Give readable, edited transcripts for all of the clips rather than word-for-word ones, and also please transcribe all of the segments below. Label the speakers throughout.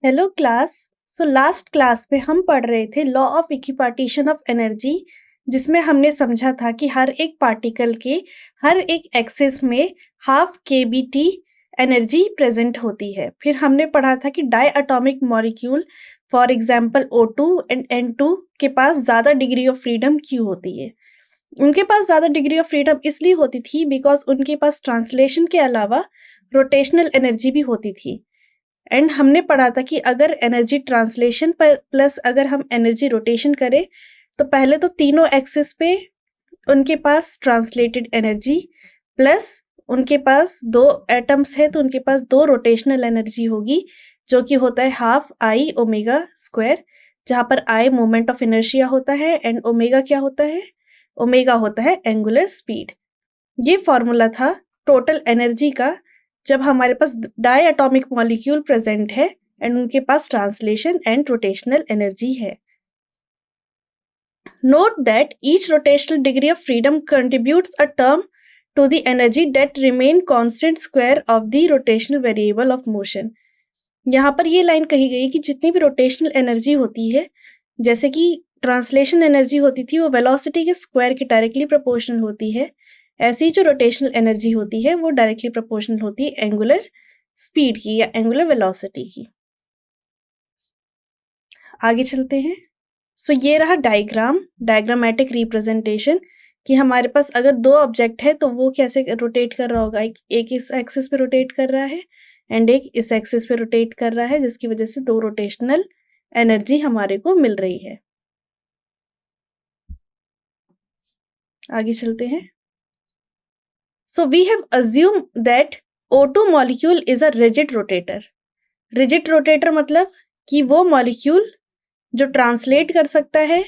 Speaker 1: Hello class. Last class में हम पढ़ रहे थे law of equipartition of energy, जिसमें हमने समझा था कि हर एक पार्टिकल के हर एक एक्सिस में हाफ kBt एनर्जी प्रेजेंट होती है। फिर हमने पढ़ा था कि diatomic molecule for example O2 and N2 के पास ज़्यादा डिग्री ऑफ फ्रीडम क्यों होती है। उनके पास ज़्यादा डिग्री ऑफ फ्रीडम इसलिए होती थी बिकॉज उनके पास ट्रांसलेशन के अलावा रोटेशनल एनर्जी भी होती थी। एंड हमने पढ़ा था कि अगर एनर्जी ट्रांसलेशन पर प्लस अगर हम एनर्जी रोटेशन करें तो पहले तो तीनों एक्सिस पे उनके पास ट्रांसलेटेड एनर्जी प्लस उनके पास दो एटम्स है तो उनके पास दो रोटेशनल एनर्जी होगी, जो कि होता है हाफ आई ओमेगा स्क्वायर, जहाँ पर आई मोमेंट ऑफ इनर्शिया होता है एंड ओमेगा क्या होता है, ओमेगा होता है एंगुलर स्पीड। ये फॉर्मूला था टोटल एनर्जी का जब हमारे पास डाई एटॉमिक मॉलिक्यूल प्रेजेंट है एंड उनके पास ट्रांसलेशन एंड रोटेशनल एनर्जी है। Note that each rotational degree of freedom contributes a term to the energy that remain constant square of the rotational variable of motion. यहाँ पर ये line कही गई कि जितनी भी रोटेशनल एनर्जी होती है, जैसे कि ट्रांसलेशन एनर्जी होती थी वो वेलोसिटी के स्क्वायर के डायरेक्टली प्रोपोर्शनल होती है, ऐसी जो रोटेशनल एनर्जी होती है वो डायरेक्टली प्रोपोर्शनल होती है एंगुलर स्पीड की या एंगुलर वेलोसिटी की। आगे चलते हैं। ये रहा डायग्रामेटिक रिप्रेजेंटेशन कि हमारे पास अगर दो ऑब्जेक्ट है तो वो कैसे रोटेट कर रहा होगा। एक इस एक्सिस पे रोटेट कर रहा है एंड एक इस एक्सिस पे रोटेट कर रहा है, जिसकी वजह से दो रोटेशनल एनर्जी हमारे को मिल रही है। आगे चलते हैं। We have assumed that O2 molecule is a rigid rotator. Rigid rotator मतलब कि वो मॉलिक्यूल जो ट्रांसलेट कर सकता है,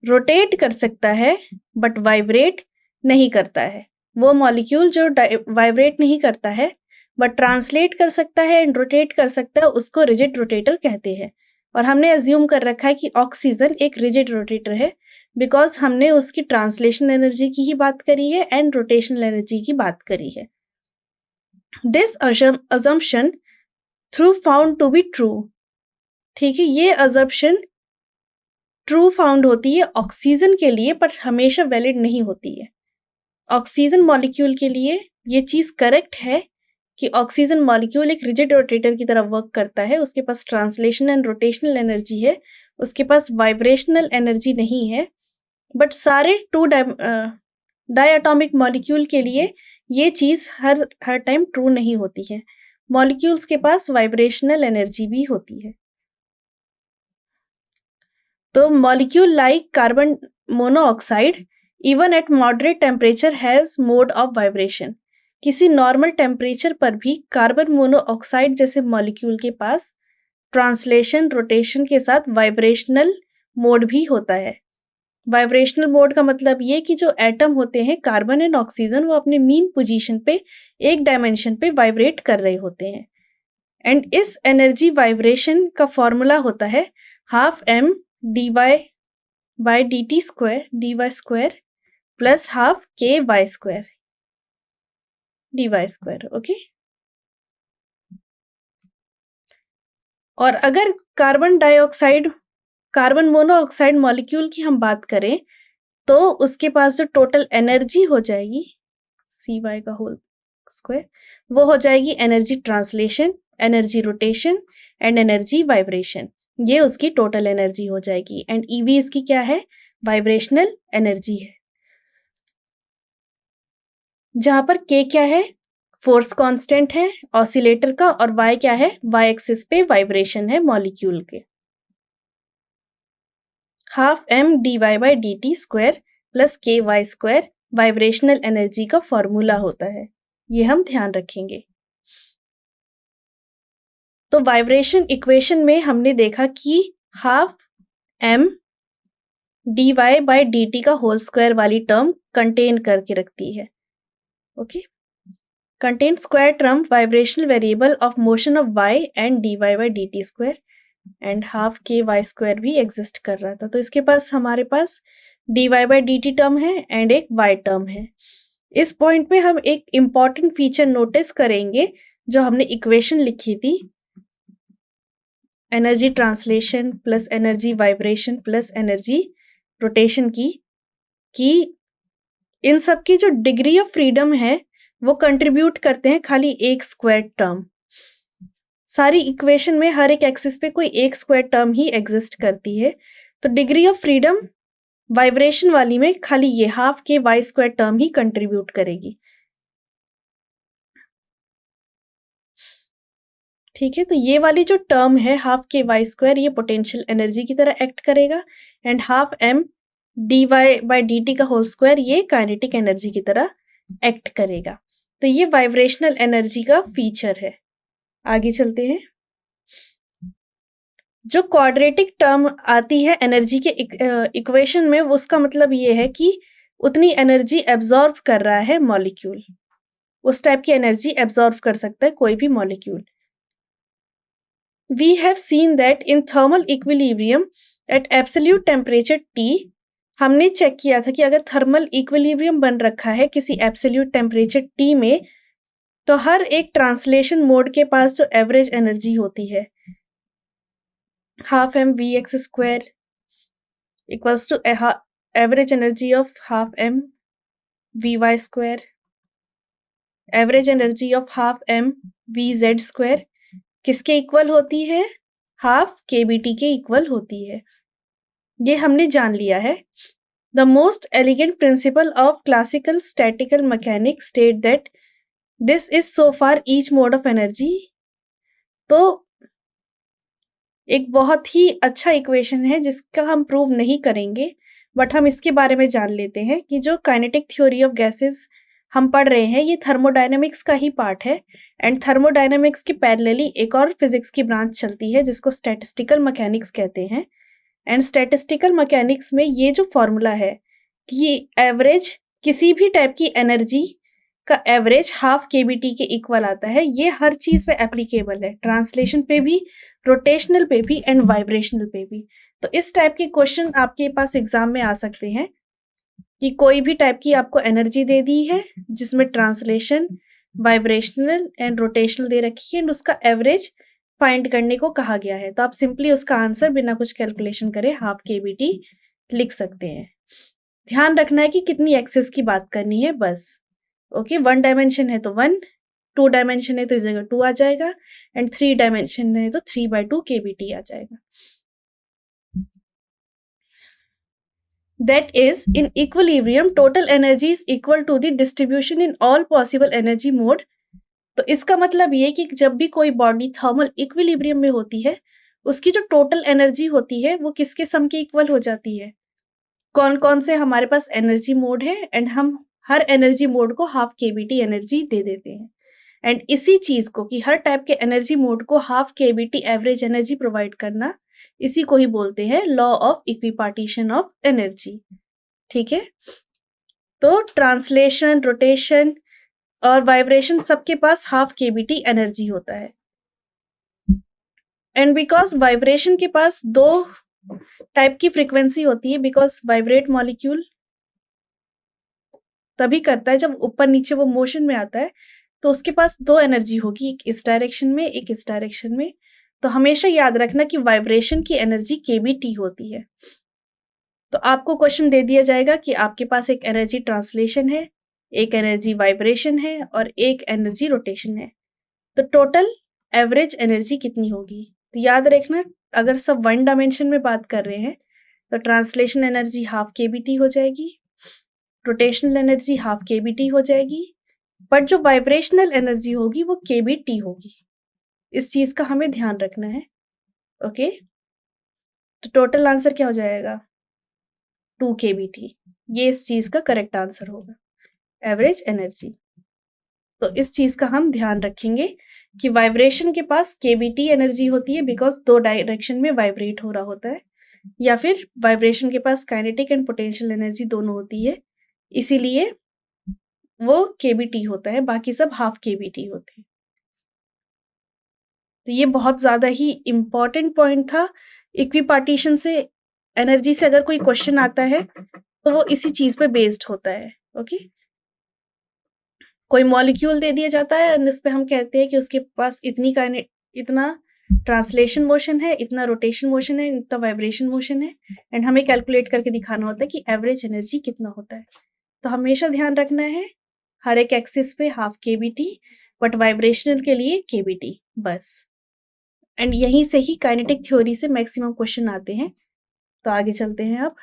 Speaker 1: रोटेट कर सकता है, बट वाइब्रेट नहीं करता है। वो मॉलिक्यूल जो वाइब्रेट नहीं करता है बट ट्रांसलेट कर सकता है एंड रोटेट कर सकता है, उसको रिजिड रोटेटर कहते हैं। और हमने अज्यूम कर रखा है कि ऑक्सीजन एक रिजिड रोटेटर है बिकॉज हमने उसकी ट्रांसलेशन एनर्जी की ही बात करी है एंड रोटेशनल एनर्जी की बात करी है। This assumption through found to be true. ठीक है, ये assumption ट्रू फाउंड होती है ऑक्सीजन के लिए पर हमेशा वैलिड नहीं होती है। ऑक्सीजन मॉलिक्यूल के लिए ये चीज करेक्ट है कि ऑक्सीजन मॉलिक्यूल एक रिजिड रोटेटर की तरह वर्क करता है, उसके पास ट्रांसलेशन एंड रोटेशनल एनर्जी है, उसके पास वाइब्रेशनल एनर्जी नहीं है। बट सारे टू डायटोमिक मॉलिक्यूल के लिए ये चीज हर टाइम ट्रू नहीं होती है। मॉलिक्यूल्स के पास वाइब्रेशनल एनर्जी भी होती है। तो molecule like carbon monoxide even at moderate temperature has mode of vibration. किसी नॉर्मल टेम्परेचर पर भी कार्बन मोनोऑक्साइड जैसे मॉलिक्यूल के पास ट्रांसलेशन रोटेशन के साथ वाइब्रेशनल मोड भी होता है। वाइब्रेशनल मोड का मतलब ये कि जो एटम होते हैं कार्बन एंड ऑक्सीजन, वो अपने मीन पोजीशन पे एक डायमेंशन पे वाइब्रेट कर रहे होते हैं। एंड इस एनर्जी वाइब्रेशन का फॉर्मूला होता है half m dy by dt square plus half k y square dy square. Okay, और अगर कार्बन मोनोऑक्साइड मॉलिक्यूल की हम बात करें तो उसके पास जो टोटल एनर्जी हो जाएगी cy का होल स्क्वायर, वो हो जाएगी energy translation, energy rotation and energy vibration. ये उसकी टोटल एनर्जी हो जाएगी एंड EV इसकी क्या है, वाइब्रेशनल एनर्जी है। जहां पर K क्या है, फोर्स कांस्टेंट है ऑसिलेटर का, और Y क्या है, Y एक्सिस पे वाइब्रेशन है मॉलिक्यूल के। Half m dy by dt square plus k y square vibrational energy का फॉर्मूला होता है, ये हम ध्यान रखेंगे। तो वाइब्रेशन इक्वेशन में हमने देखा कि half m dy by dt का होल स्क्वायर वाली टर्म कंटेन करके रखती है। Okay, contain square term vibrational variable of motion of y and dy by dt square and half k y square भी एग्जिस्ट कर रहा था। तो इसके पास हमारे पास dy बाय dt टर्म है एंड एक y टर्म है। इस पॉइंट पे हम एक इम्पॉर्टेंट फीचर नोटिस करेंगे जो हमने इक्वेशन लिखी थी energy translation plus energy vibration plus energy rotation कि इन सब की जो डिग्री ऑफ फ्रीडम है वो कंट्रीब्यूट करते हैं खाली एक स्क्वायर टर्म। सारी इक्वेशन में हर एक एक्सिस पे कोई एक स्क्वायर टर्म ही एग्जिस्ट करती है, तो डिग्री ऑफ फ्रीडम वाइब्रेशन वाली में खाली ये half K Y square term ही कंट्रीब्यूट करेगी। ठीक है, तो ये वाली जो टर्म है हाफ के वाई स्क्वायर, ये पोटेंशियल एनर्जी की तरह एक्ट करेगा, and half M D Y by D T का होल स्क्वायर ये काइनेटिक एनर्जी की तरह एक्ट करेगा। तो ये वाइब्रेशनल एनर्जी का फीचर है। आगे चलते हैं। जो क्वाड्रेटिक टर्म आती है एनर्जी के इक्वेशन में, उसका मतलब ये है कि उतनी एनर्जी एब्जॉर्ब कर रहा है मॉलिक्यूल, उस टाइप की एनर्जी एब्जॉर्ब कर सकता है कोई भी molecule. We have seen that in thermal equilibrium at absolute temperature T, हमने चेक किया था कि अगर थर्मल इक्विलिब्रियम बन रखा है किसी एब्सोल्यूट टेम्परेचर T में, तो हर एक ट्रांसलेशन मोड के पास जो एवरेज एनर्जी होती है half M V X square equals to average energy of half M V Y square, average energy of half M V Z square किसके इक्वल होती है? हाफ केबीटी के इक्वल होती है। ये हमने जान लिया है। The most elegant principle of classical statistical mechanics state that this is so far each mode of energy. तो एक बहुत ही अच्छा इक्वेशन है जिसका हम प्रूव नहीं करेंगे, बट हम इसके बारे में जान लेते हैं कि जो काइनेटिक थ्योरी ऑफ गैसेस हम पढ़ रहे हैं ये थर्मोडायनेमिक्स का ही पार्ट है, एंड थर्मोडायनेमिक्स की पैरेलली एक और फिजिक्स की ब्रांच चलती है जिसको स्टैटिस्टिकल मैकेनिक्स कहते हैं। एंड स्टैटिस्टिकल मैकेनिक्स में ये जो फॉर्मूला है कि एवरेज किसी भी टाइप की एनर्जी का एवरेज हाफ केबीटी के इक्वल आता है, ये हर चीज पे एप्लीकेबल है, ट्रांसलेशन पे भी, रोटेशनल पे भी एंड वाइब्रेशनल पे भी। तो इस टाइप के क्वेश्चन आपके पास एग्जाम में आ सकते हैं कि कोई भी टाइप की आपको एनर्जी दे दी है जिसमें ट्रांसलेशन, वाइब्रेशनल एंड रोटेशनल दे रखी है, एंड उसका एवरेज फाइंड करने को कहा गया है, तो आप सिंपली उसका आंसर बिना कुछ कैलकुलेशन करे हाफ केबीटी लिख सकते हैं। ध्यान रखना है कि कितनी एक्सेस की बात करनी है बस। ओके, 1 डायमेंशन है तो 1, 2 डायमेंशन है तो इस जगह 2 आ जाएगा, एंड 3 डायमेंशन है तो 3/2 केबीटी आ जाएगा। That is, in equilibrium, total energy is equal to the distribution in all possible energy mode. तो इसका मतलब ये कि जब भी कोई बॉडी थर्मल इक्विलिब्रियम में होती है, उसकी जो टोटल एनर्जी होती है वो किसके सम के इक्वल हो जाती है? कौन कौन से हमारे पास एनर्जी मोड है, एंड हम हर एनर्जी मोड को हाफ केबीटी एनर्जी दे देते हैं, एंड इसी चीज को कि हर टाइप के एनर्जी मोड को half KBT average energy provide करना, इसी को ही बोलते हैं law of equipartition of energy. ठीक है, तो ट्रांसलेशन, रोटेशन और वाइब्रेशन सबके पास हाफ केबीटी एनर्जी होता है, एंड बिकॉज वाइब्रेशन के पास 2 टाइप की फ्रीक्वेंसी होती है, बिकॉज वाइब्रेट मॉलिक्यूल तभी करता है जब ऊपर नीचे वो मोशन में आता है, तो उसके पास 2 एनर्जी होगी, एक इस डायरेक्शन में, एक इस डायरेक्शन में। तो हमेशा याद रखना कि वाइब्रेशन की एनर्जी केबीटी होती है। तो आपको क्वेश्चन दे दिया जाएगा कि आपके पास एक एनर्जी ट्रांसलेशन है, एक एनर्जी वाइब्रेशन है और एक एनर्जी रोटेशन है, तो टोटल एवरेज एनर्जी कितनी होगी? तो याद रखना, अगर सब 1 डायमेंशन में बात कर रहे हैं तो ट्रांसलेशन एनर्जी हाफ केबीटी हो जाएगी, रोटेशनल एनर्जी हाफ केबीटी हो जाएगी, बट जो वाइब्रेशनल एनर्जी होगी वो केबीटी होगी। इस चीज का हमें ध्यान रखना है। ओके, तो टोटल आंसर क्या हो जाएगा? 2 केबीटी। ये इस चीज का करेक्ट आंसर होगा, एवरेज एनर्जी। तो इस चीज का हम ध्यान रखेंगे कि वाइब्रेशन के पास केबीटी एनर्जी होती है बिकॉज 2 डायरेक्शन में वाइब्रेट हो रहा होता है, या फिर वाइब्रेशन के पास काइनेटिक एंड पोटेंशियल एनर्जी दोनों होती है, इसीलिए वो केबीटी होता है, बाकी सब हाफ केबीटी होते हैं। तो ये बहुत ज्यादा ही इंपॉर्टेंट पॉइंट था। इक्विपार्टीशन से एनर्जी से अगर कोई क्वेश्चन आता है तो वो इसी चीज पे बेस्ड होता है। ओके, कोई मॉलिक्यूल दे दिया जाता है और इस पे हम कहते हैं कि उसके पास इतना ट्रांसलेशन मोशन है, इतना रोटेशन मोशन है, इतना वाइब्रेशन मोशन है, एंड हमें कैलकुलेट करके दिखाना होता है कि एवरेज एनर्जी कितना होता है। तो हमेशा ध्यान रखना है हर एक एक्सिस पे हाफ kBt, बट वाइब्रेशनल के लिए kBt बस। एंड यहीं से ही काइनेटिक थ्योरी से मैक्सिमम क्वेश्चन आते हैं। तो आगे चलते हैं अब।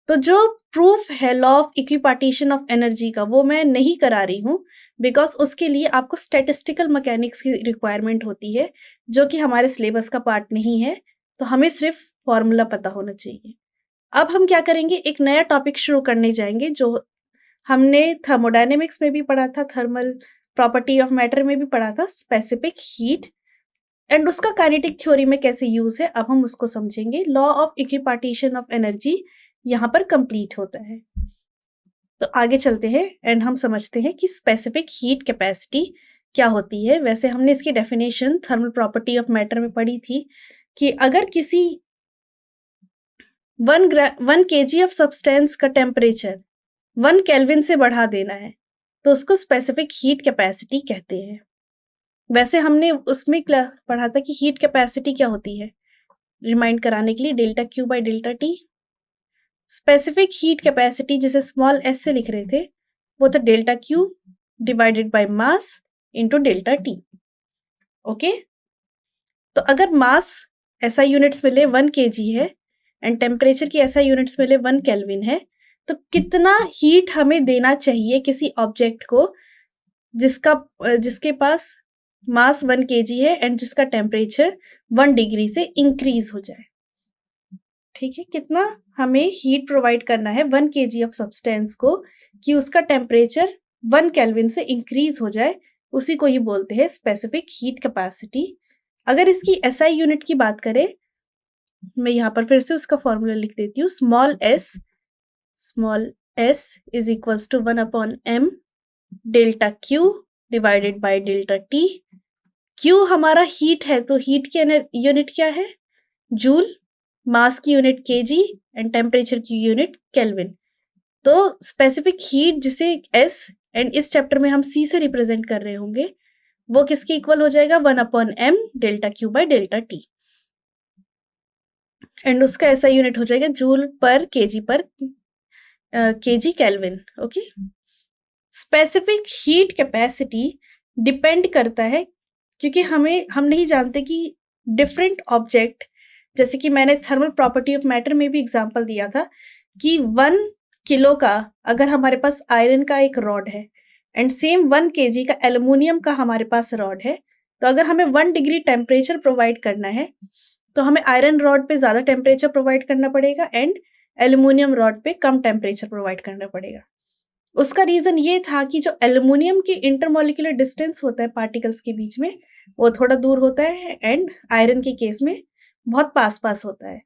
Speaker 1: तो जो प्रूफ है law of equipartition of energy का, वो मैं नहीं करा रही हूँ, बिकॉज उसके लिए आपको स्टैटिस्टिकल मैकेनिक्स की रिक्वायरमेंट होती है, जो कि हमारे सिलेबस का पार्ट नहीं है। तो हमें सिर्फ फॉर्मूला पता होना चाहिए। अब हम क्या करेंगे, एक नया टॉपिक शुरू करने जाएंगे, जो हमने थर्मोडायनेमिक्स में भी पढ़ा था, थर्मल प्रॉपर्टी ऑफ मैटर में भी पढ़ा था, स्पेसिफिक हीट, एंड उसका काइनेटिक थ्योरी में कैसे यूज है, अब हम उसको समझेंगे। Law of equipartition of energy यहाँ पर कंप्लीट होता है। तो आगे चलते हैं एंड हम समझते हैं कि स्पेसिफिक हीट कैपेसिटी क्या होती है। वैसे हमने इसकी definition thermal property of matter में पढ़ी थी कि अगर किसी 1 kg ऑफ सब्सटेंस का टेम्परेचर 1 केल्विन से बढ़ा देना है, तो उसको स्पेसिफिक हीट कैपेसिटी कहते हैं। वैसे हमने उसमें पढ़ा था कि हीट कैपेसिटी क्या होती है, रिमाइंड कराने के लिए, delta Q by delta T. Specific heat capacity जिसे स्मॉल एस से लिख रहे थे, वो था delta Q divided by mass into delta T. Okay, तो अगर मास एसआई यूनिट्स मिले 1 kg है एंड टेम्परेचर की एसआई यूनिट्स मिले 1 केल्विन है, तो कितना हीट हमें देना चाहिए किसी ऑब्जेक्ट को जिसके पास मास 1 kg है एंड जिसका टेम्परेचर 1 डिग्री से इंक्रीज हो जाए। ठीक है, कितना हमें हीट प्रोवाइड करना है 1 kg ऑफ सब्सटेंस को कि उसका टेम्परेचर 1 केल्विन से इंक्रीज हो जाए, उसी को ही बोलते हैं स्पेसिफिक हीट कैपेसिटी। अगर इसकी एसआई यूनिट की बात करें, मैं यहाँ पर फिर से उसका फॉर्मूला लिख देती हूँ। Small S is equals to 1/m delta Q divided by delta T. Q हमारा हीट है, तो हीट की यूनिट क्या है, जूल, मास की यूनिट केजी एंड टेम्परेचर की यूनिट केल्विन। तो स्पेसिफिक हीट जिसे एस एंड इस चैप्टर में हम सी से रिप्रेजेंट कर रहे होंगे, वो किसके इक्वल हो जाएगा, 1/m delta Q by delta T, and उसका ऐसा यूनिट हो जाएगा जूल पर KG kelvin. Okay, specific heat capacity depend करता है, क्योंकि हम नहीं जानते कि डिफरेंट ऑब्जेक्ट, जैसे कि मैंने थर्मल प्रॉपर्टी ऑफ मैटर में भी एग्जांपल दिया था कि 1 किलो का अगर हमारे पास आयरन का एक रॉड है एंड सेम 1 kg का एल्युमिनियम का हमारे पास रॉड है, तो अगर हमें 1 डिग्री टेम्परेचर प्रोवाइड करना है, तो हमें आयरन रॉड पे ज़्यादा टेम्परेचर प्रोवाइड करना पड़ेगा एंड एल्युमिनियम रॉड पे कम टेम्परेचर प्रोवाइड करना पड़ेगा। उसका रीज़न ये था कि जो एल्युमिनियम के इंटरमोलिकुलर डिस्टेंस होता है पार्टिकल्स के बीच में, वो थोड़ा दूर होता है एंड आयरन के केस में बहुत पास होता है।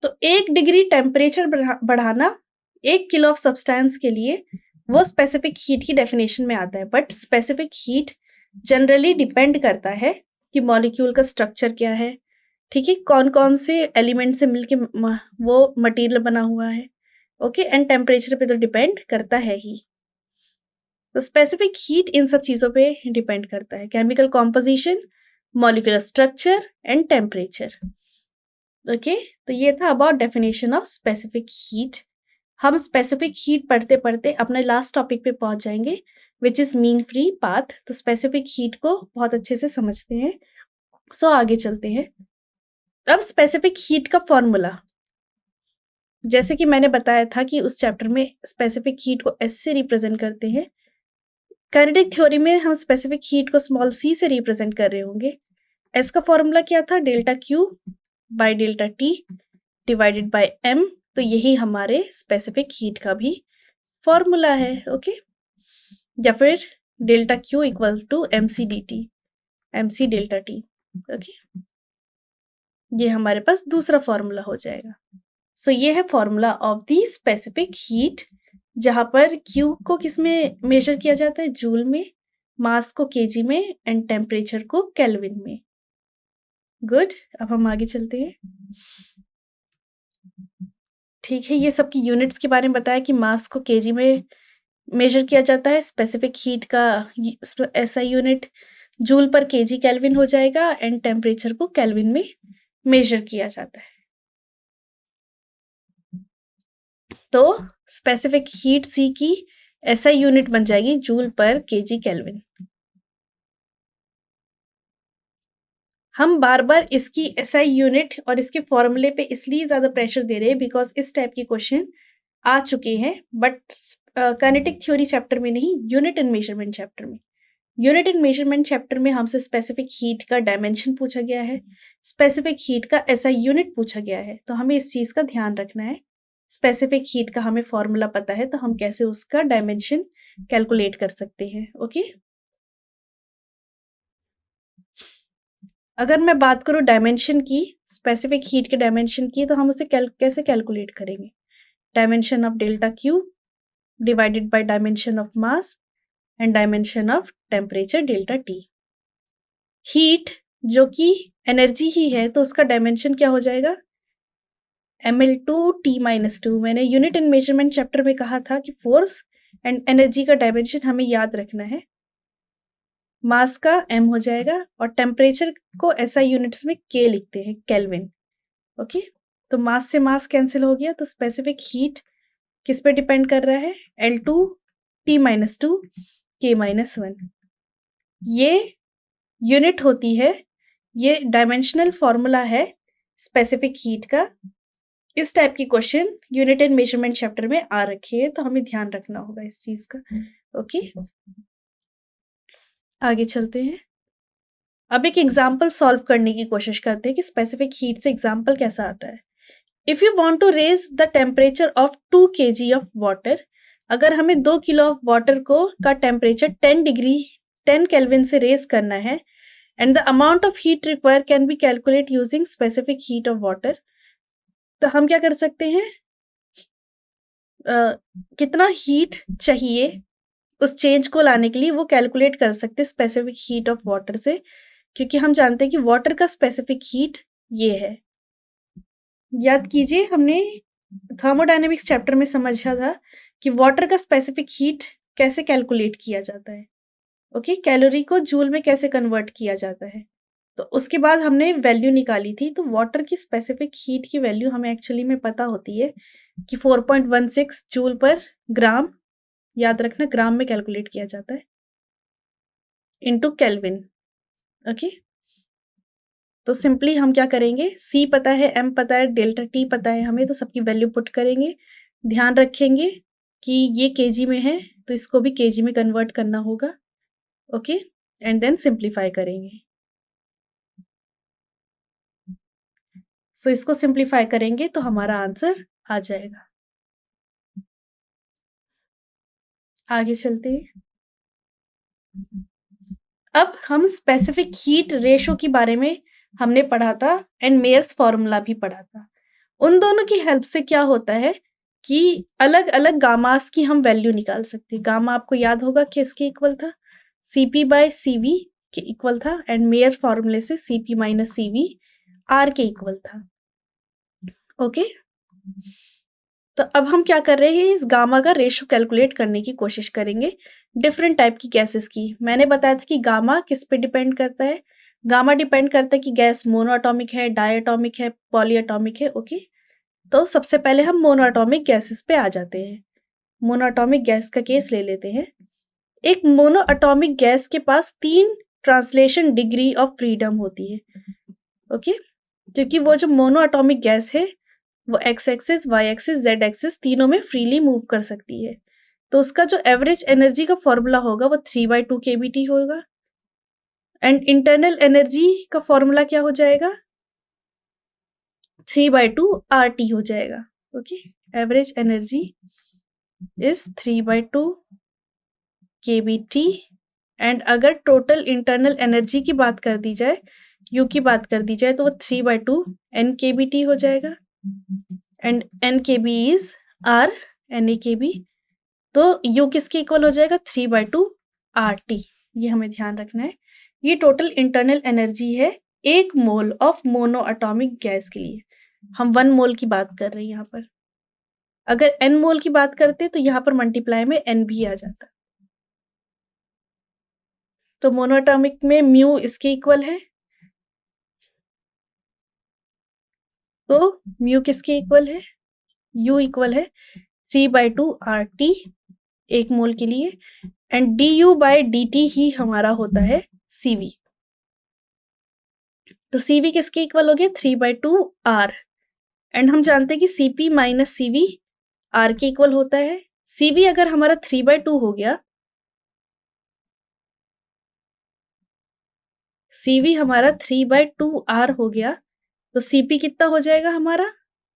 Speaker 1: तो 1 डिग्री टेम्परेचर बढ़ाना 1 किलो ऑफ सब्सटेंस के लिए, वो स्पेसिफिक हीट की डेफिनेशन में आता है। But specific heat generally depend करता है कि मॉलिक्यूल का स्ट्रक्चर क्या है, ठीक है, कौन कौन से एलिमेंट से मिलके वो मटेरियल बना हुआ है। ओके, एंड टेम्परेचर पे तो डिपेंड करता है ही। तो स्पेसिफिक हीट इन सब चीज़ों पे डिपेंड करता है, chemical composition, molecular structure and temperature. Okay, तो ये था about definition of specific heat. हम स्पेसिफिक हीट पढ़ते पढ़ते अपने लास्ट टॉपिक पे पहुंच जाएंगे, which is mean free path. तो स्पेसिफिक हीट को बहुत अच्छे से समझते हैं। सो आगे चलते हैं। अब स्पेसिफिक हीट का फॉर्मूला, जैसे कि मैंने बताया था कि उस चैप्टर में स्पेसिफिक हीट को एस से रिप्रेजेंट करते हैं। काइनेटिक थ्योरी में हम स्पेसिफिक हीट को स्मॉल सी से रिप्रेजेंट कर रहे होंगे। एस का फॉर्मूला क्या था, delta Q by delta T divided by M. तो यही हमारे स्पेसिफिक हीट का भी फॉर्मूला है। ओके, या फिर delta Q equal to M C D T, M C delta T. Okay, ये हमारे पास दूसरा फॉर्मूला हो जाएगा। सो ये है formula of the specific heat, जहां पर क्यू को किस में मेजर किया जाता है, जूल में, मास को केजी में एंड टेम्परेचर को केल्विन में। गुड, अब हम आगे चलते हैं। ठीक है, ये सबकी यूनिट्स के बारे में बताया कि मास को केजी में मेजर किया जाता है, स्पेसिफिक हीट का एसआई यूनिट जूल पर केजी केल्विन हो जाएगा एंड टेम्परेचर को केल्विन में मेजर किया जाता है। तो स्पेसिफिक हीट सी की एसआई यूनिट बन जाएगी जूल पर केजी केल्विन। हम बार बार इसकी एसआई यूनिट और इसके फॉर्मूले पे इसलिए ज्यादा प्रेशर दे रहे हैं बिकॉज इस टाइप के क्वेश्चन आ चुके हैं, बट काइनेटिक थ्योरी चैप्टर में नहीं, यूनिट एंड मेजरमेंट चैप्टर में। यूनिट एंड मेजरमेंट चैप्टर में हमसे स्पेसिफिक हीट का डायमेंशन पूछा गया है, स्पेसिफिक हीट का एसआई यूनिट पूछा गया है, तो हमें इस चीज का ध्यान रखना है। स्पेसिफिक हीट का हमें फॉर्मूला पता है तो हम कैसे उसका डायमेंशन कैलकुलेट कर सकते हैं। ओके, अगर मैं बात करूं डायमेंशन की, स्पेसिफिक हीट के डायमेंशन की, तो हम उसे कैसे कैलकुलेट करेंगे? Dimension of delta Q divided bye dimension of mass and dimension of temperature delta T. Heat जो कि एनर्जी ही है तो उसका डायमेंशन क्या हो जाएगा? ml2t-2। मैंने यूनिट एंड मेजरमेंट चैप्टर में कहा था कि फोर्स एंड एनर्जी का डायमेंशन हमें याद रखना है। मास का m हो जाएगा और टेम्परेचर को SI यूनिट्स में K लिखते हैं, केल्विन। ओके, तो मास से मास कैंसिल हो गया, तो स्पेसिफिक हीट किस पे डिपेंड कर रहा है? L2t-2 K-1। ये यूनिट होती है, ये डायमेंशनल फॉर्मूला है स्पेसिफिक हीट का। इस टाइप की question unit and measurement chapter में आ रखी है, तो हमें ध्यान रखना होगा इस चीज का। ओके, आगे चलते हैं। अब एक एग्जाम्पल सॉल्व करने की कोशिश करते हैं कि स्पेसिफिक हीट से एग्जाम्पल कैसा आता है। If you want to raise the temperature of 2 kg of water, अगर हमें 2 किलो ऑफ वाटर को का टेम्परेचर 10 केल्विन से रेज करना है and the amount of heat require can be calculate using specific heat of water, तो हम क्या कर सकते हैं? कितना हीट चाहिए उस चेंज को लाने के लिए वो कैलकुलेट कर सकते हैं स्पेसिफिक हीट ऑफ वाटर से, क्योंकि हम जानते हैं कि वाटर का स्पेसिफिक हीट ये है। याद कीजिए, हमने थर्मोडायनेमिक्स चैप्टर में समझा था कि वाटर का स्पेसिफिक हीट कैसे कैलकुलेट किया जाता है। ओके, कैलोरी को जूल में कैसे कन्वर्ट किया जाता है, तो उसके बाद हमने वैल्यू निकाली थी। तो वाटर की स्पेसिफिक हीट की वैल्यू हमें एक्चुअली में पता होती है कि 4.16 जूल पर ग्राम, याद रखना ग्राम में कैलकुलेट किया जाता है, इनटू केल्विन। ओके, तो सिंपली हम क्या करेंगे, C पता है, M पता है, डेल्टा T पता है हमें, तो सबकी वैल्यू पुट करेंगे। ध्यान रखेंगे कि ये केजी में है तो इसको भी केजी में कन्वर्ट करना होगा। ओके, एंड देन सिंप्लीफाई करेंगे। सो इसको सिंप्लीफाई करेंगे तो हमारा आंसर आ जाएगा। आगे चलते हैं। अब हम स्पेसिफिक हीट रेशो के बारे में हमने पढ़ा था एंड मेयर्स फॉर्मूला भी पढ़ा था। उन दोनों की हेल्प से क्या होता है कि अलग अलग गामास की हम वैल्यू निकाल सकते हैं। गामा आपको याद होगा कि इसके इक्वल था CP/CV के इक्वल था एंड मेयर फॉर्मूले से CP-CV R के इक्वल था। ओके, तो अब हम क्या कर रहे हैं, इस गामा का रेशो कैलकुलेट करने की कोशिश करेंगे डिफरेंट टाइप की गैसेस की। मैंने बताया था कि गामा किस पे डिपेंड करता है। गामा डिपेंड करता है कि गैस मोनोएटॉमिक है, डायएटॉमिक है, पॉलीएटॉमिक है। ओके, तो सबसे पहले हम मोनोएटॉमिक गैसेस पे आ जाते हैं। मोनोएटॉमिक गैस का केस ले लेते हैं। एक मोनोएटॉमिक गैस के पास 3 ट्रांसलेशन डिग्री ऑफ फ्रीडम होती है। ओके, क्योंकि वो जो मोनोएटॉमिक गैस है वो X axis, Y axis, Z axis तीनों में फ्रीली मूव कर सकती है, तो उसका जो एवरेज एनर्जी का फॉर्मूला होगा वो 3/2 kBT होगा। एंड इंटरनल एनर्जी का फॉर्मूला क्या हो जाएगा? 3/2 RT हो जाएगा। Okay, average energy is 3/2 kBT। And अगर टोटल इंटरनल एनर्जी की बात कर दी जाए, यू की बात कर दी जाए, तो वो 3/2 NkBT हो जाएगा and NkB is R NaKB। तो U किसके इक्वल हो जाएगा? 3/2 RT। ये हमें ध्यान रखना है। ये टोटल इंटरनल एनर्जी है 1 mole of mono atomic gas के लिए। हम 1 मोल की बात कर रहे हैं यहाँ पर। अगर N मोल की बात करते तो यहाँ पर मल्टीप्लाई में N भी आ जाता। तो मोनोएटॉमिक में म्यू इसके इक्वल है, तो म्यू किसके इक्वल है, यू इक्वल है 3/2 RT 1 मोल के लिए, एंड du/dt ही हमारा होता है Cv। तो Cv किसके इक्वल हो गया 3/2 R, एंड हम जानते हैं कि Cp माइनस Cv R के इक्वल होता है। Cv अगर हमारा 3/2 हो गया, Cv हमारा 3/2R हो गया, तो Cp कितना हो जाएगा हमारा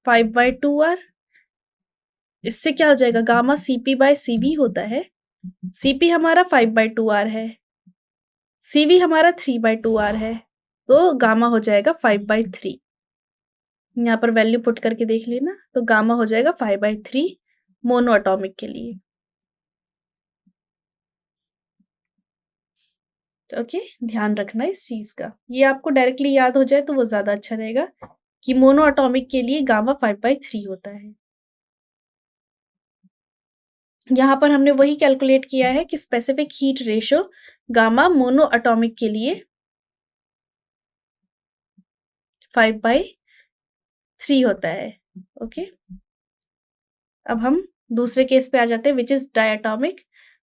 Speaker 1: 5/2R। इससे क्या हो जाएगा, गामा Cp/Cv होता है। Cp हमारा 5/2R है, Cv हमारा 3/2R है, तो गामा हो जाएगा 5/3। यहाँ पर वैल्यू पुट करके देख लेना, तो गामा हो जाएगा 5/3 मोनोएटॉमिक के लिए। ओके, ध्यान रखना इस चीज का, ये आपको डायरेक्टली याद हो जाए तो वो ज्यादा अच्छा रहेगा कि मोनोएटॉमिक के लिए गामा 5/3 होता है। यहाँ पर हमने वही कैलकुलेट किया है कि specific heat ratio gamma monoatomic के लिए 5/3 होता है। ओके, अब हम दूसरे केस पे आ जाते हैं, विच इज डायटॉमिक।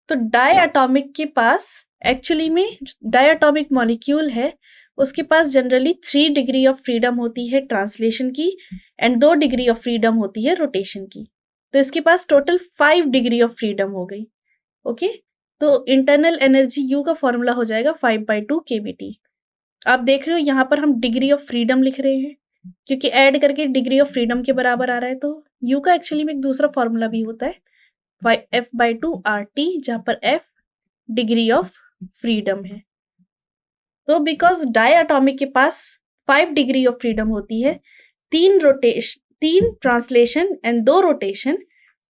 Speaker 1: तो डायटॉमिक के पास एक्चुअली में डायटॉमिक मॉलिक्यूल है, उसके पास जनरली 3 डिग्री ऑफ फ्रीडम होती है ट्रांसलेशन की, एंड 2 डिग्री ऑफ फ्रीडम होती है रोटेशन की। तो इसके पास टोटल 5 डिग्री ऑफ फ्रीडम हो गई। ओके, तो इंटरनल एनर्जी यू का फॉर्मूला हो जाएगा 5/2 kBT। आप देख रहे हो यहाँ पर हम डिग्री ऑफ फ्रीडम लिख रहे हैं, क्योंकि ऐड करके डिग्री ऑफ फ्रीडम के बराबर आ रहा है। तो यू का एक्चुअली में एक दूसरा फॉर्मूला भी होता है F/2 RT, जहां पर F डिग्री ऑफ फ्रीडम है। तो बिकॉज डायटॉमिक के पास 5 डिग्री ऑफ फ्रीडम होती है, 3 ट्रांसलेशन एंड 2 रोटेशन,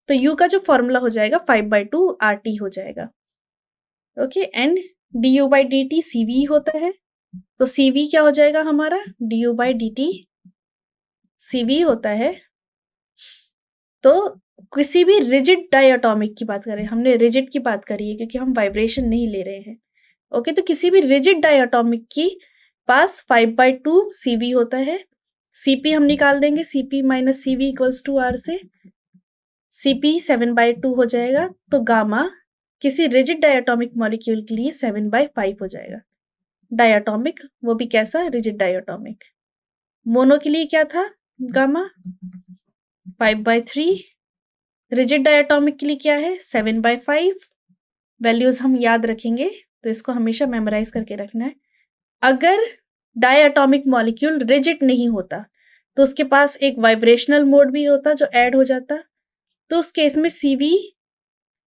Speaker 1: तो यू का जो फॉर्मूला हो जाएगा 5/2 RT हो जाएगा। ओके, एंड du/dt Cv होता है, तो Cv क्या हो जाएगा हमारा du/dt Cv होता है। तो किसी भी रिजिड डायटॉमिक की बात करें, हमने रिजिड की बात करी है क्योंकि हम वाइब्रेशन नहीं ले रहे हैं। ओके, तो किसी भी रिजिड डायटॉमिक की पास 5/2 Cv होता है। Cp हम निकाल देंगे, Cp minus Cv equals to R से Cp 7/2 हो जाएगा, तो गामा किसी रिजिड डायटॉमिक मॉलिक्यूल के लिए 7/5 हो जाएगा। डायटॉमिक, वो भी कैसा, रिजिड डायटॉमिक। मोनो के लिए क्या था गामा 5/3, रिजिड डायटॉमिक के लिए क्या है 7/5। वैल्यूज हम याद रखेंगे, तो इसको हमेशा मेमोराइज करके रखना है। अगर डायटॉमिक मॉलिक्यूल रिजिड नहीं होता तो उसके पास एक वाइब्रेशनल मोड भी होता जो ऐड हो जाता, तो उस केस में Cv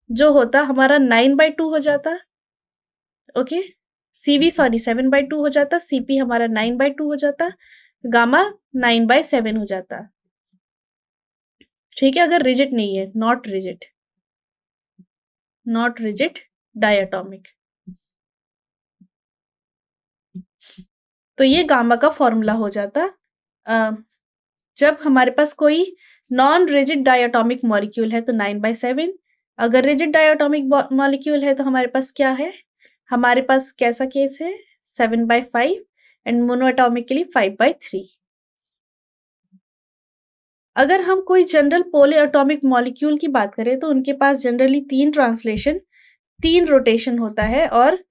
Speaker 1: जो होता हमारा 9/2 हो जाता। ओके, Cv सॉरी 7/2 हो जाता, Cp हमारा 9/2 हो जाता, गामा 9/7 हो जाता। ठीक है, अगर रिजिड नहीं है, नॉट रिजिड डायटॉमिक। तो ये गामा का फॉर्मूला हो जाता जब हमारे पास कोई नॉन रिजिड डायटॉमिक मॉलिक्यूल है तो 9/7, अगर रिजिड डायटॉमिक मॉलिक्यूल है तो हमारे पास क्या है, हमारे पास कैसा केस है 7/5, एंड मोनोएटॉमिक के लिए 5/3। अगर हम कोई जनरल पॉलीएटॉमिक मॉलिक्यूल की बात करें तो उनके पास जनरली 3 ट्रांसलेशन 3 रोटेशन होता है और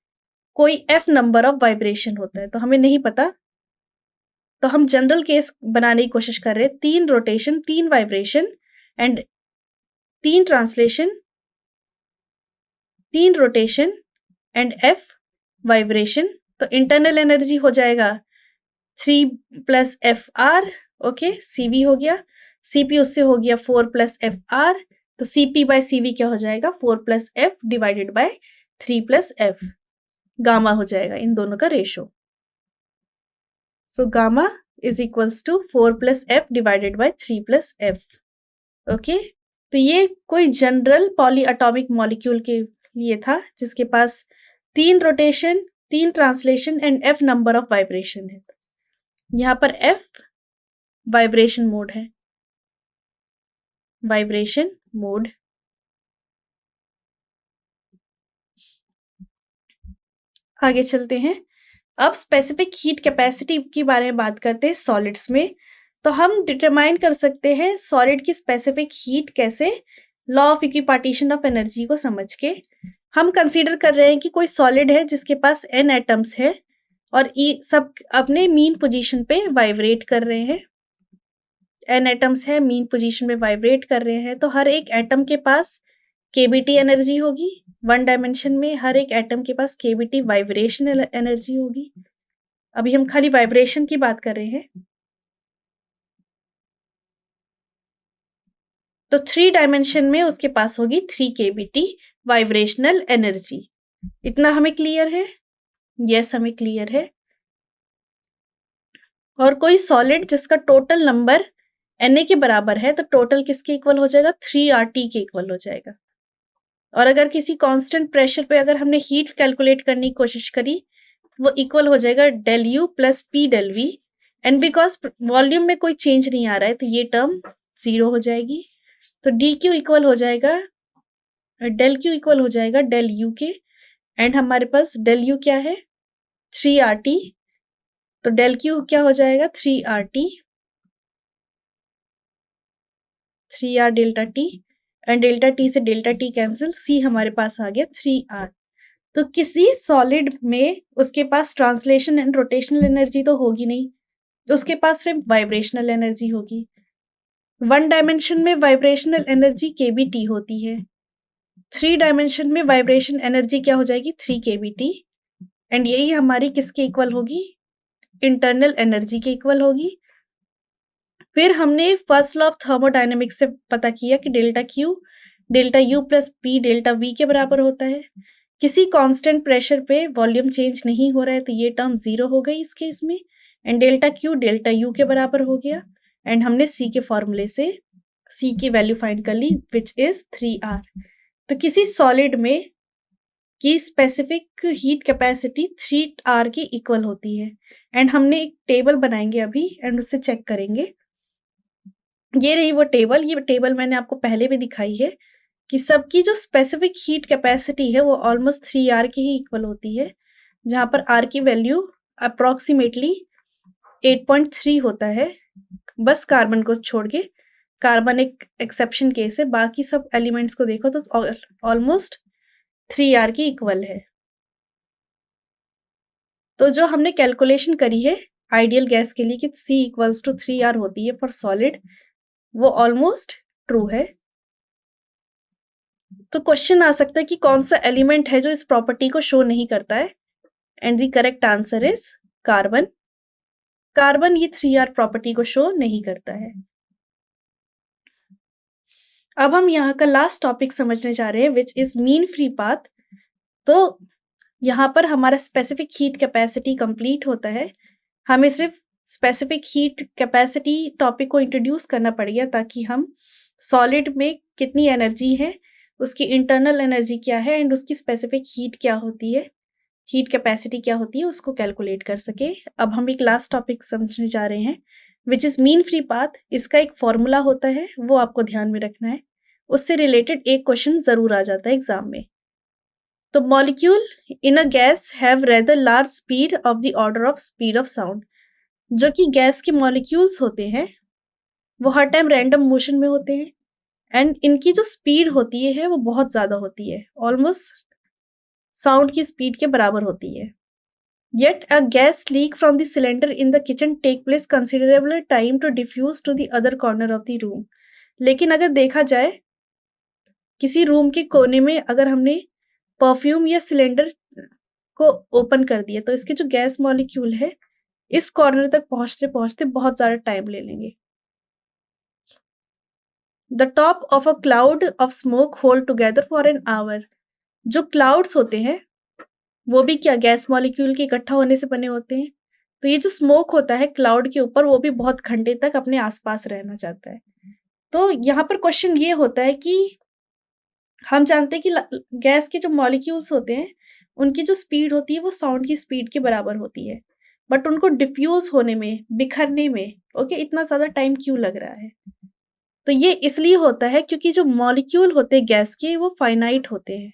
Speaker 1: कोई F नंबर ऑफ वाइब्रेशन होता है। तो हमें नहीं पता, तो हम जनरल केस बनाने की कोशिश कर रहे हैं, 3 rotation 3 vibration and 3 translation 3 rotation and F vibration. तो इंटरनल एनर्जी हो जाएगा 3+FR। ओके, Cv हो गया, Cp उससे हो गया 4+FR, तो Cp/Cv क्या हो जाएगा 4+F divided by 3+F, gamma हो जाएगा इन दोनों का ratio. So gamma is equals to 4+F divided by 3+F। Okay, तो ये कोई जनरल पॉलीएटॉमिक मॉलिक्यूल के लिए था जिसके पास 3 rotation 3 translation and F number of vibration है। यहाँ पर F वाइब्रेशन मोड है, वाइब्रेशन मोड। आगे चलते हैं। अब स्पेसिफिक हीट कैपेसिटी के बारे में बात करते हैं सॉलिड्स में। तो हम डिटरमाइन कर सकते हैं सॉलिड की स्पेसिफिक हीट कैसे, law of equipartition of energy को समझ के। हम कंसीडर कर रहे हैं कि कोई सॉलिड है जिसके पास n एटम्स है और ई सब अपने मीन पोजीशन पे वाइब्रेट कर रहे हैं। n एटम्स है, मीन पोजीशन में वाइब्रेट कर रहे हैं, तो हर एक एटम के पास केबीटी एनर्जी होगी। वन डायमेंशन में हर एक एटम के पास केबीटी वाइब्रेशनल एनर्जी होगी। अभी हम खाली वाइब्रेशन की बात कर रहे हैं। तो 3 डायमेंशन में उसके पास होगी 3 केबीटी वाइब्रेशनल एनर्जी। इतना हमें क्लियर है? यस, हमें क्लियर है। और कोई सॉलिड जिसका टोटल नंबर Na के बराबर है, तो टोटल किसके इक्वल हो जाएगा? 3RT के इक्वल हो जाएगा। और अगर किसी कांस्टेंट प्रेशर पे अगर हमने हीट कैलकुलेट करने की कोशिश करी, वो इक्वल हो जाएगा del U plus P del V। And because volume में कोई चेंज नहीं आ रहा है, तो ये टर्म 0 हो जाएगी। तो dQ इक्वल हो जाएगा, del Q इक्वल हो जाएगा del U के। एंड हमारे पास del U क्या है? 3RT। तो del Q क्या हो जाएगा? 3RT, 3R delta T। And delta T से डेल्टा T कैंसिल, C हमारे पास आ गया 3R। तो किसी सॉलिड में उसके पास ट्रांसलेशन एंड रोटेशनल एनर्जी तो होगी नहीं, उसके पास सिर्फ वाइब्रेशनल एनर्जी होगी। वन डायमेंशन में वाइब्रेशनल एनर्जी केबीटी होती है। 3 डायमेंशन में वाइब्रेशन एनर्जी क्या हो जाएगी? 3 केबीटी। एंड यही हमारी किसके इक्वल होगी? इंटरनल एनर्जी के इक्वल होगी। फिर हमने फर्स्ट लॉ ऑफ थर्मोडायनेमिक्स से पता किया कि delta Q delta U plus P delta V के बराबर होता है। किसी कांस्टेंट प्रेशर पे वॉल्यूम चेंज नहीं हो रहा है, तो ये टर्म 0 हो गई इस केस में। And delta Q delta U के बराबर हो गया। एंड हमने C के फॉर्मूले से C की वैल्यू फाइंड कर ली, विच इज 3R। तो किसी सॉलिड में की स्पेसिफिक हीट कैपेसिटी 3R की इक्वल होती है। एंड हमने एक टेबल बनाएंगे अभी एंड उससे चेक करेंगे। ये रही वो टेबल। ये टेबल मैंने आपको पहले भी दिखाई है कि सबकी जो स्पेसिफिक हीट कैपेसिटी है वो ऑलमोस्ट 3R की ही इक्वल होती है, जहां पर R की वैल्यू अप्रोक्सीमेटली 8.3 होता है, बस कार्बन को छोड़ के। कार्बन एक एक्सेप्शन केस है, बाकी सब एलिमेंट्स को देखो तो ऑलमोस्ट 3R की इक्वल है। तो जो हमने कैलकुलेशन करी है आइडियल गैस के लिए कि C इक्वल्स टू 3R होती है फॉर सॉलिड, वो ऑलमोस्ट ट्रू है। तो क्वेश्चन आ सकता है कि कौन सा एलिमेंट है जो इस प्रॉपर्टी को शो नहीं करता है? And the correct answer is carbon. Carbon ये 3R प्रॉपर्टी को शो नहीं करता है। अब हम यहाँ का लास्ट टॉपिक समझने जा रहे हैं, which is mean free path. तो यहाँ पर हमारा स्पेसिफिक हीट कैपेसिटी कंप्लीट होता है। हमें सिर्फ स्पेसिफिक हीट कैपेसिटी टॉपिक को इंट्रोड्यूस करना पड़ेगा, ताकि हम सॉलिड में कितनी एनर्जी है, उसकी इंटरनल एनर्जी क्या है एंड उसकी स्पेसिफिक हीट क्या होती है, हीट कैपेसिटी क्या होती है, उसको कैलकुलेट कर सके। अब हम एक लास्ट टॉपिक समझने जा रहे हैं, which is mean free path. इसका एक फॉर्मूला होता है, वो आपको ध्यान में रखना है। उससे रिलेटेड एक क्वेश्चन जरूर आ जाता है एग्जाम में। तो molecule in a guys have rather large speed of the order of speed of sound. जो कि गैस के मॉलिक्यूल्स होते हैं वो हर टाइम रैंडम मोशन में होते हैं, एंड इनकी जो स्पीड होती है वो बहुत ज्यादा होती है, ऑलमोस्ट साउंड की स्पीड के बराबर होती है। Yet a gas leak from the cylinder in the kitchen take place considerable time to diffuse to the other corner of the room. लेकिन अगर देखा जाए किसी रूम के कोने में अगर हमने परफ्यूम या सिलेंडर को ओपन कर दिया, तो इसके जो गैस मॉलिक्यूल है इस कॉर्नर तक पहुंचते पहुंचते बहुत ज्यादा टाइम ले लेंगे। The top of a cloud of smoke hold together for an hour. जो क्लाउड्स होते हैं वो भी क्या गैस मॉलिक्यूल के इकट्ठा होने से बने होते हैं। तो ये जो स्मोक होता है क्लाउड के ऊपर, वो भी बहुत घंटे तक अपने आसपास रहना चाहता है। तो यहाँ पर क्वेश्चन ये होता है कि हम जानते हैं कि गैस के जो मॉलिक्यूल्स होते हैं उनकी जो स्पीड होती है वो साउंड की स्पीड के बराबर होती है, बट उनको डिफ्यूज होने में, बिखरने में इतना ज्यादा टाइम क्यों लग रहा है? तो ये इसलिए होता है क्योंकि जो मॉलिक्यूल होते हैं गैस के वो फाइनाइट होते हैं।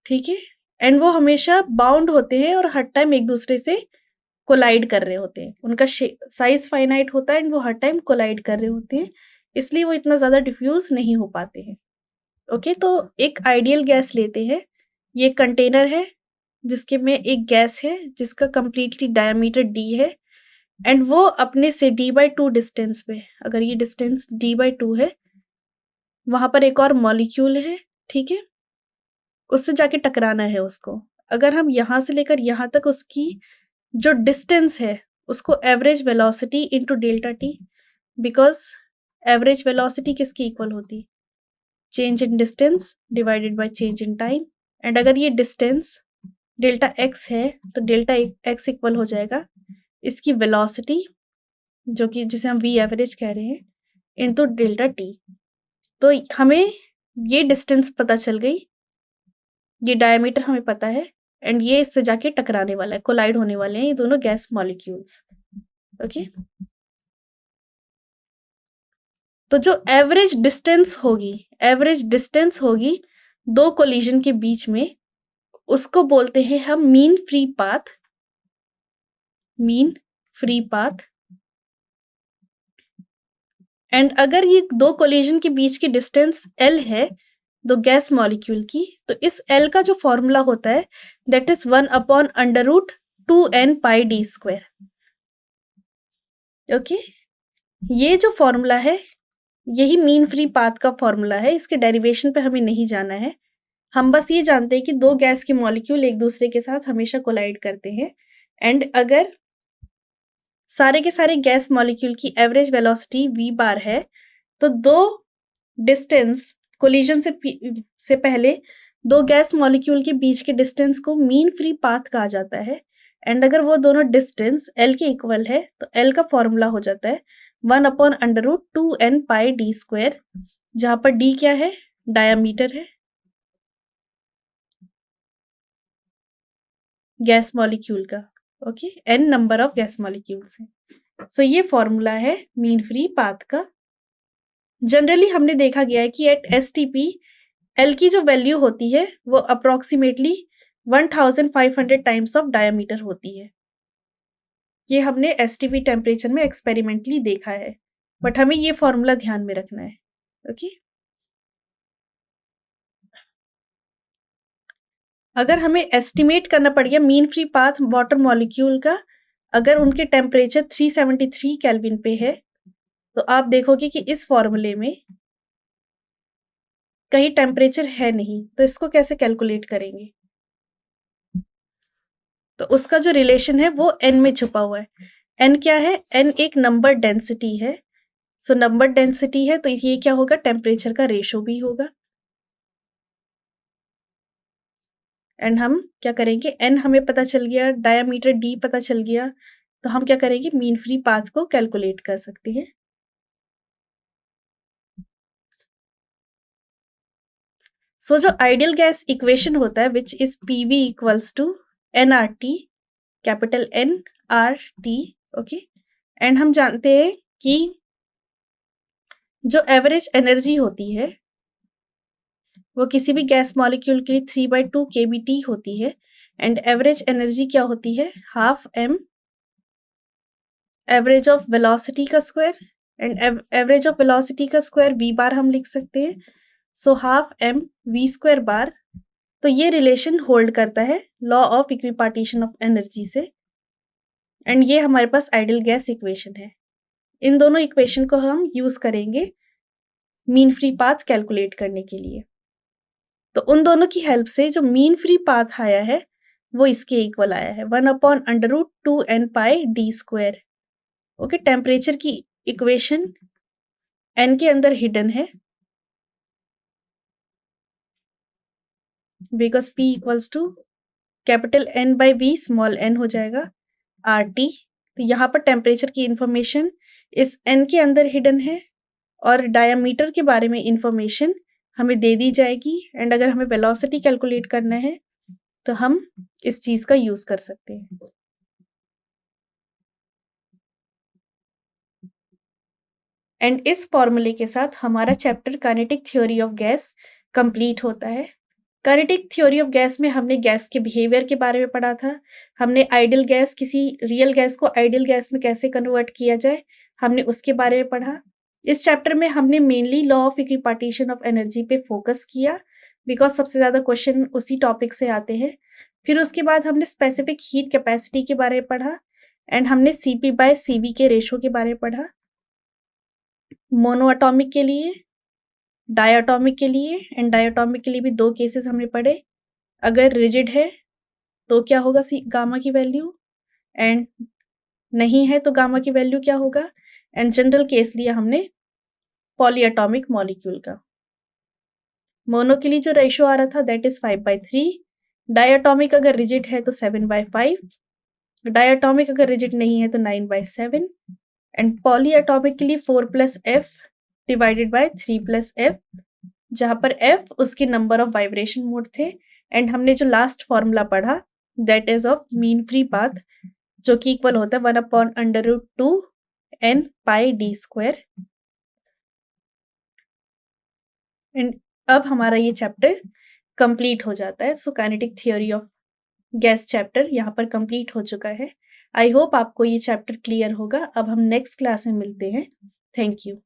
Speaker 1: ठीक है, एंड वो हमेशा बाउंड होते हैं और हर टाइम एक दूसरे से कोलाइड कर रहे होते हैं, उनका साइज फाइनाइट होता है एंड वो हर टाइम कोलाइड कर रहे होते हैं, इसलिए वो इतना ज्यादा डिफ्यूज नहीं हो पाते हैं। ओके, तो एक आइडियल गैस लेते हैं, ये कंटेनर है जिसके में एक गैस है जिसका कंप्लीटली डायमीटर d है एंड वो अपने से d/2 डिस्टेंस पे, अगर ये डिस्टेंस d/2 है, वहां पर एक और मॉलिक्यूल है, ठीक है, उससे जाके टकराना है उसको। अगर हम यहां से लेकर यहां तक उसकी जो डिस्टेंस है उसको average velocity into delta T, because average velocity किसकी इक्वल होती, change in distance divided by change in time, and अगर ये डिस्टेंस डेल्टा एक्स है तो डेल्टा एक्स इक्वल हो जाएगा इसकी वेलोसिटी, जो कि जिसे हम वी एवरेज कह रहे हैं, इनटू डेल्टा टी। तो हमें ये डिस्टेंस पता चल गई, ये डायमीटर हमें पता है एंड ये इससे जाके टकराने वाला है, कोलाइड होने वाले हैं ये दोनों गैस मॉलिक्यूल्स। ओके, तो जो एवरेज डिस्टेंस होगी दो कोलिजन के बीच में, उसको बोलते हैं हम मीन फ्री पाथ। एंड अगर ये दो कोलिजन के बीच की डिस्टेंस L है दो गैस मॉलिक्यूल की, तो इस L का जो फॉर्मूला होता है that is 1/√2n πd²। Okay, ये जो फॉर्मूला है यही मीन फ्री पाथ का फॉर्मूला है, इसके डेरिवेशन पे हमें नहीं जाना है, हम बस ये जानते हैं कि दो गैस के मॉलिक्यूल एक दूसरे के साथ हमेशा कोलाइड करते हैं एंड अगर सारे के सारे गैस मॉलिक्यूल की एवरेज वेलोसिटी v बार है तो दो डिस्टेंस कोलिजन से पहले दो गैस मॉलिक्यूल के बीच के डिस्टेंस को मीन फ्री पाथ कहा जाता है एंड अगर वो दोनों डिस्टेंस L के इक्वल है तो L का फॉर्मूला हो जाता है 1/√2n πd², जहां पर d क्या है, डायमीटर है गैस मॉलिक्यूल का, okay, n number of gas molecules है। सो ये फॉर्मूला है मीन फ्री पाथ का। जनरली हमने देखा गया है कि एट STP L की जो वैल्यू होती है वो अप्रोक्सीमेटली 1500 टाइम्स ऑफ डायमीटर होती है, ये हमने STP टेम्परेचर में एक्सपेरिमेंटली देखा है, बट हमें ये फॉर्मूला ध्यान में रखना है। ओके, अगर हमें एस्टिमेट करना पड़ गया mean free path water molecule का, अगर उनके टेम्परेचर 373 केल्विन पे है, तो आप देखोगे कि इस फॉर्मूले में कहीं टेम्परेचर है नहीं, तो इसको कैसे कैलकुलेट करेंगे, तो उसका जो रिलेशन है वो n में छुपा हुआ है। n क्या है, n एक नंबर डेंसिटी है, सो नंबर डेंसिटी है तो ये क्या होगा, टेम्परेचर का रेशो भी होगा। एंड हम क्या करेंगे, n हमें पता चल गया, डायमीटर d पता चल गया, तो हम क्या करेंगे, मीन फ्री पाथ को कैलकुलेट कर सकते हैं। सो जो आइडियल गैस इक्वेशन होता है which is PV equals to nRT, capital nRT, okay, and हम जानते हैं कि जो एवरेज एनर्जी होती है वो किसी भी गैस मॉलिक्यूल के लिए 3/2 kBT होती है एंड एवरेज एनर्जी क्या होती है, half m average of velocity का square, and average of velocity का स्क्वायर v बार हम लिख सकते हैं, सो हाफ m v² बार। तो ये रिलेशन होल्ड करता है law of equipartition of energy से एंड ये हमारे पास आइडियल गैस इक्वेशन है। इन दोनों इक्वेशन को हम यूज करेंगे मीन फ्री पाथ कैलकुलेट करने के लिए। तो उन दोनों की हेल्प से जो मीन फ्री पाथ आया है वो इसके इक्वल आया है 1/√2n πd²। ओके, टेम्परेचर की इक्वेशन n के अंदर हिडन है because p equals to capital n/v small n हो जाएगा RT। तो यहाँ पर टेम्परेचर की इंफॉर्मेशन इस n के अंदर हिडन है और डायमीटर के बारे में इंफॉर्मेशन हमें दे दी जाएगी एंड अगर हमें वेलोसिटी कैलकुलेट करना है तो हम इस चीज का यूज कर सकते हैं। एंड इस फॉर्मूले के साथ हमारा chapter kinetic theory of gas complete होता है। काइनेटिक थ्योरी ऑफ गैस में हमने गैस के बिहेवियर के बारे में पढ़ा था। हमने आइडियल गैस, किसी रियल गैस को आइडियल गैस में कैसे कन्वर्ट किया जाए, हमने उसके बारे में पढ़ा। इस चैप्टर में हमने mainly law of equipartition of energy पे फोकस किया, बिकॉज सबसे ज़्यादा क्वेश्चन उसी टॉपिक से आते हैं। फिर उसके बाद हमने स्पेसिफिक हीट कैपेसिटी के बारे में पढ़ा एंड हमने CP/CV के रेशो के बारे में पढ़ा। मोनोएटॉमिक के लिए, डायटोमिक के लिए एंड डायटोमिक के लिए भी 2 केसेस हमने पढ़े। अगर रिजिड है तो क्या होगा गामा की वैल्यू, एंड नहीं है तो गामा की वैल्यू क्या होगा, एंड जनरल केस लिया हमने पॉलीएटॉमिक मॉलिक्यूल का। मोनो के लिए जो रेशो आ रहा था दैट इज 5/3, डायटोमिक अगर रिजिड है तो 7/5, डायटोमिक अगर रिजिड नहीं है तो 9/7, एंड पॉलीएटॉमिक के लिए 4+F डिवाइडेड बाय 3+F, जहां पर F उसके नंबर ऑफ वाइब्रेशन मोड थे। एंड हमने जो लास्ट फॉर्मूला पढ़ा that is of mean free path, जो कि इक्वल होता है 1/√2 n pi d²। एंड अब हमारा ये चैप्टर कंप्लीट हो जाता है। So kinetic theory of gas chapter यहाँ पर कंप्लीट हो चुका है। आई होप आपको ये चैप्टर क्लियर होगा। अब हम नेक्स्ट क्लास में मिलते हैं। Thank you.